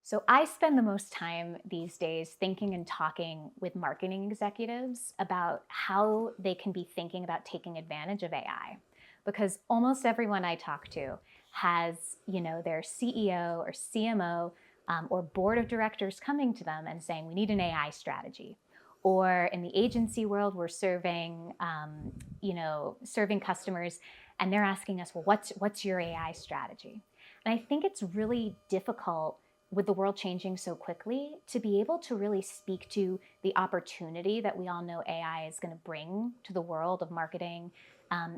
So I spend the most time these days thinking and talking with marketing executives about how they can be thinking about taking advantage of AI. Because almost everyone I talk to has, their CEO or CMO or board of directors coming to them and saying, we need an AI strategy. Or in the agency world, we're serving customers, and they're asking us, well, what's your AI strategy? And I think it's really difficult with the world changing so quickly to be able to really speak to the opportunity that we all know AI is going to bring to the world of marketing,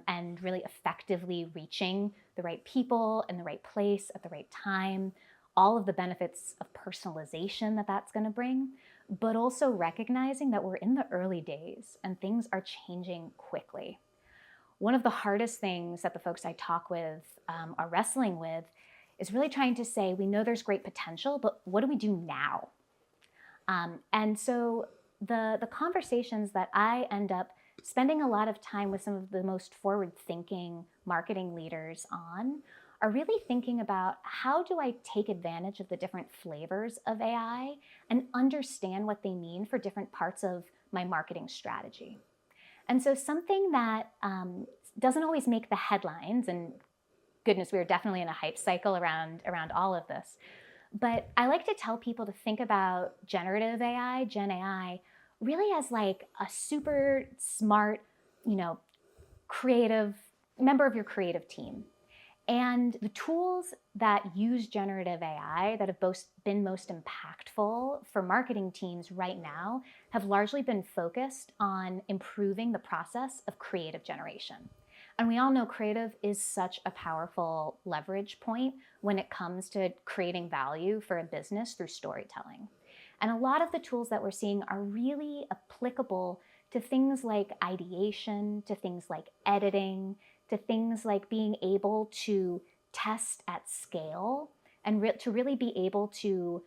and really effectively reaching the right people in the right place at the right time, all of the benefits of personalization that that's going to bring, but also recognizing that we're in the early days and things are changing quickly. One of the hardest things that the folks I talk with are wrestling with is really trying to say, we know there's great potential, but what do we do now? And so the conversations that I end up spending a lot of time with some of the most forward-thinking marketing leaders on are really thinking about, how do I take advantage of the different flavors of AI and understand what they mean for different parts of my marketing strategy? And so something that doesn't always make the headlines, and goodness, we are definitely in a hype cycle around all of this. But I like to tell people to think about generative AI, Gen AI, really as like a super smart, creative member of your creative team. And the tools that use generative AI that have been most impactful for marketing teams right now have largely been focused on improving the process of creative generation. And we all know creative is such a powerful leverage point when it comes to creating value for a business through storytelling. And a lot of the tools that we're seeing are really applicable to things like ideation, to things like editing, to things like being able to test at scale, and to really be able to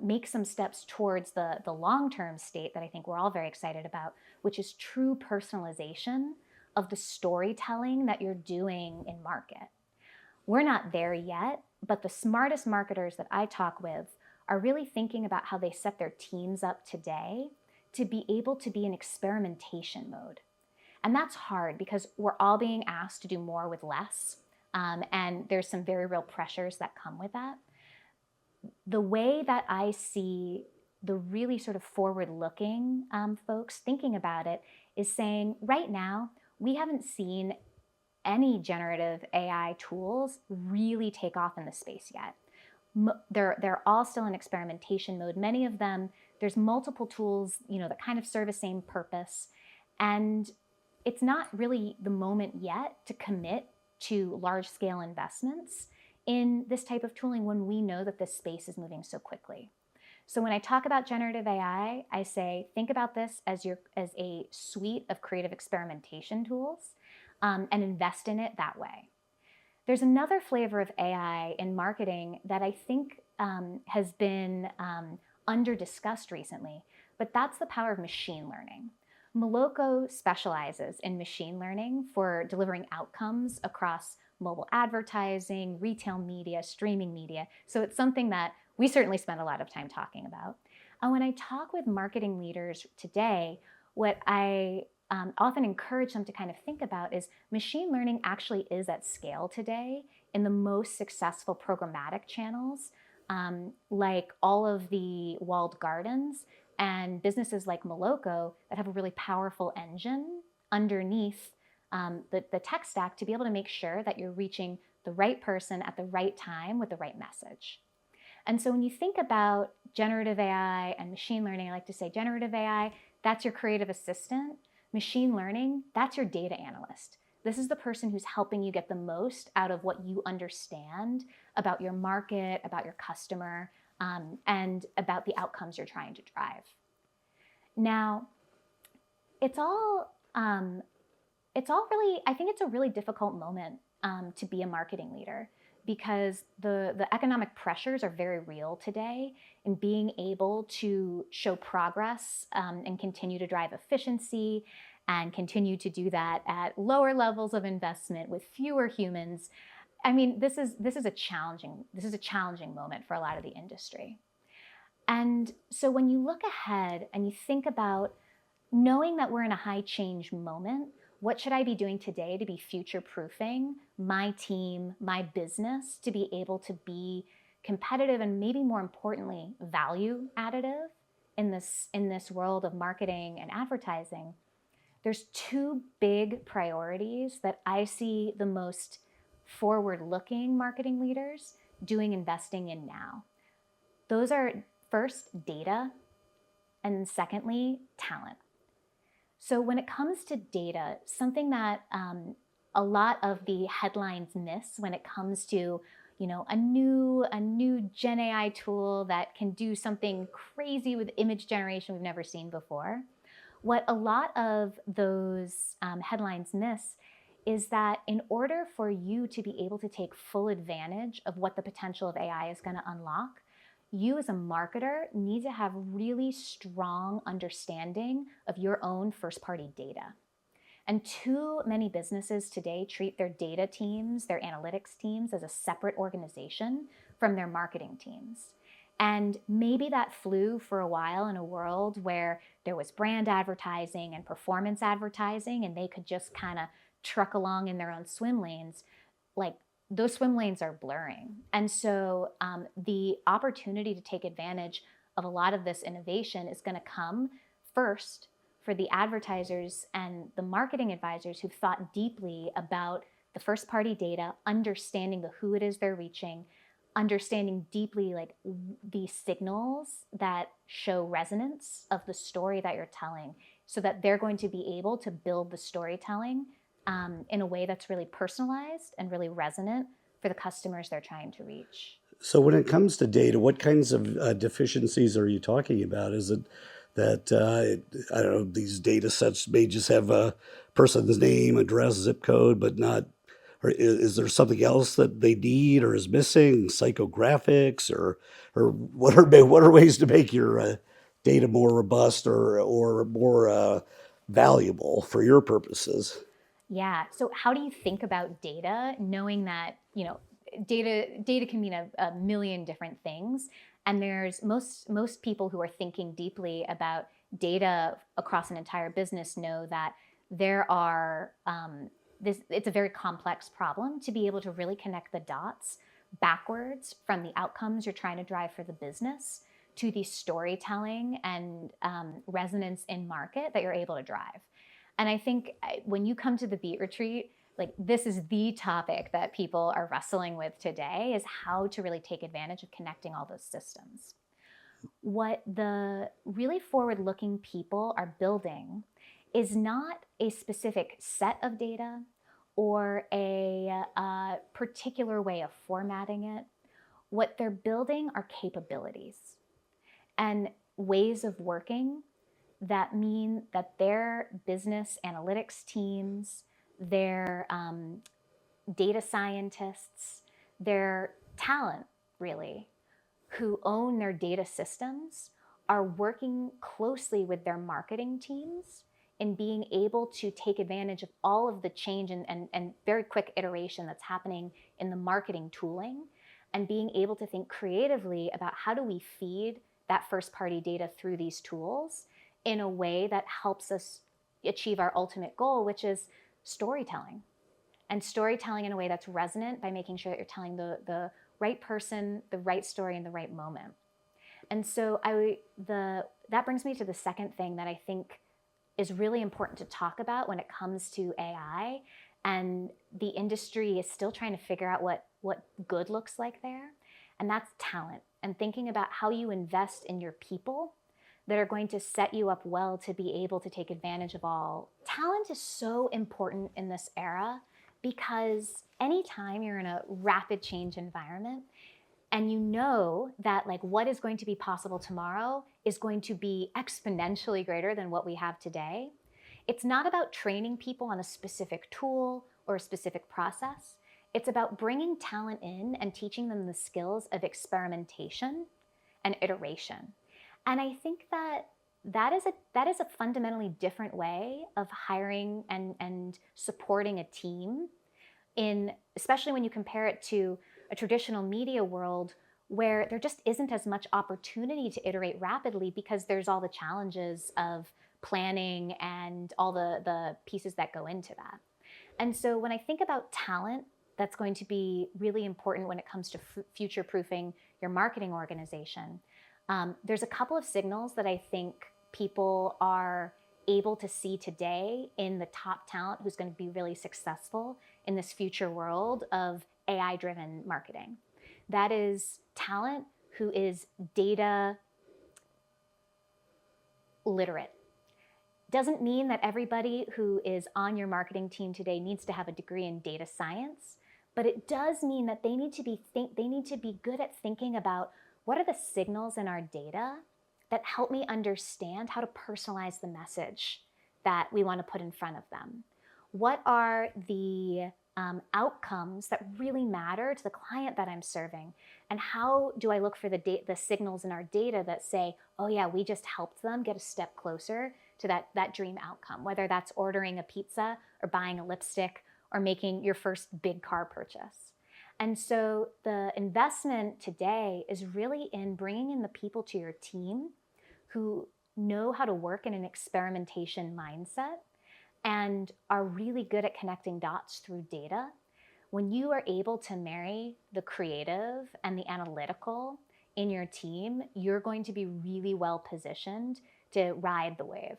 make some steps towards the long-term state that I think we're all very excited about, which is true personalization of the storytelling that you're doing in market. We're not there yet, but the smartest marketers that I talk with are really thinking about how they set their teams up today to be able to be in experimentation mode. And that's hard because we're all being asked to do more with less. And there's some very real pressures that come with that. The way that I see the really sort of forward-looking folks thinking about it is saying, right now, we haven't seen any generative AI tools really take off in the space yet. They're all still in experimentation mode. Many of them, there's multiple tools, that kind of serve the same purpose. And it's not really the moment yet to commit to large-scale investments in this type of tooling when we know that this space is moving so quickly. So when I talk about generative AI, I say, think about this as a suite of creative experimentation tools, and invest in it that way. There's another flavor of AI in marketing that I think has been under-discussed recently, but that's the power of machine learning. Moloco specializes in machine learning for delivering outcomes across mobile advertising, retail media, streaming media. So it's something that we certainly spend a lot of time talking about. And when I talk with marketing leaders today, what I often encourage them to kind of think about is machine learning actually is at scale today in the most successful programmatic channels, like all of the walled gardens and businesses like Moloco that have a really powerful engine underneath the tech stack to be able to make sure that you're reaching the right person at the right time with the right message. And so when you think about generative AI and machine learning, I like to say generative AI, that's your creative assistant. Machine learning, that's your data analyst. This is the person who's helping you get the most out of what you understand about your market, about your customer, and about the outcomes you're trying to drive. Now, it's all really, I think it's a really difficult moment to be a marketing leader, because the economic pressures are very real today, in being able to show progress and continue to drive efficiency and continue to do that at lower levels of investment with fewer humans. I mean, this is a challenging moment for a lot of the industry. And so when you look ahead and you think about knowing that we're in a high change moment, what should I be doing today to be future proofing my team, my business, to be able to be competitive and maybe more importantly, value additive in this world of marketing and advertising? There's two big priorities that I see the most forward-looking marketing leaders investing in now. Those are first, data, and secondly, talent. So when it comes to data, something that a lot of the headlines miss when it comes to, a new Gen AI tool that can do something crazy with image generation we've never seen before. What a lot of those headlines miss is that in order for you to be able to take full advantage of what the potential of AI is going to unlock, you as a marketer need to have really strong understanding of your own first-party data. And too many businesses today treat their data teams, their analytics teams, as a separate organization from their marketing teams. And maybe that flew for a while in a world where there was brand advertising and performance advertising, and they could just kind of truck along in their own swim lanes. Like, those swim lanes are blurring. And so the opportunity to take advantage of a lot of this innovation is going to come first for the advertisers and the marketing advisors who've thought deeply about the first party data, understanding who it is they're reaching, understanding deeply like the signals that show resonance of the story that you're telling, so that they're going to be able to build the storytelling in a way that's really personalized and really resonant for the customers they're trying to reach. So when it comes to data, what kinds of deficiencies are you talking about? Is it that, I don't know, these data sets may just have a person's name, address, zip code, but not, or is there something else that they need or is missing, psychographics, or what are ways to make your data more robust or more valuable for your purposes? Yeah. So how do you think about data, knowing that, data can mean a million different things. And there's most people who are thinking deeply about data across an entire business know that there are it's a very complex problem to be able to really connect the dots backwards from the outcomes you're trying to drive for the business to the storytelling and resonance in market that you're able to drive. And I think when you come to the Beat Retreat, like, this is the topic that people are wrestling with today, is how to really take advantage of connecting all those systems. What the really forward-looking people are building is not a specific set of data or a particular way of formatting it. What they're building are capabilities and ways of working that mean that their business analytics teams, their data scientists, their talent, really, who own their data systems, are working closely with their marketing teams in being able to take advantage of all of the change and very quick iteration that's happening in the marketing tooling, and being able to think creatively about how do we feed that first-party data through these tools in a way that helps us achieve our ultimate goal, which is storytelling. And storytelling in a way that's resonant by making sure that you're telling the right person, the right story in the right moment. And so that brings me to the second thing that I think is really important to talk about when it comes to AI. And the industry is still trying to figure out what good looks like there. And that's talent, and thinking about how you invest in your people that are going to set you up well to be able to take advantage of all. Talent is so important in this era, because anytime you're in a rapid change environment and you know that like what is going to be possible tomorrow is going to be exponentially greater than what we have today, it's not about training people on a specific tool or a specific process. It's about bringing talent in and teaching them the skills of experimentation and iteration. And I think that is a fundamentally different way of hiring and supporting a team, especially when you compare it to a traditional media world where there just isn't as much opportunity to iterate rapidly because there's all the challenges of planning and all the pieces that go into that. And so when I think about talent, that's going to be really important when it comes to future-proofing your marketing organization. There's a couple of signals that I think people are able to see today in the top talent who's going to be really successful in this future world of AI-driven marketing. That is talent who is data literate. Doesn't mean that everybody who is on your marketing team today needs to have a degree in data science, but it does mean that they need to be good at thinking about what are the signals in our data that help me understand how to personalize the message that we want to put in front of them. What are the outcomes that really matter to the client that I'm serving? And how do I look for the signals in our data that say, oh yeah, we just helped them get a step closer to that dream outcome, whether that's ordering a pizza or buying a lipstick or making your first big car purchase. And so the investment today is really in bringing in the people to your team who know how to work in an experimentation mindset and are really good at connecting dots through data. When you are able to marry the creative and the analytical in your team, you're going to be really well positioned to ride the wave.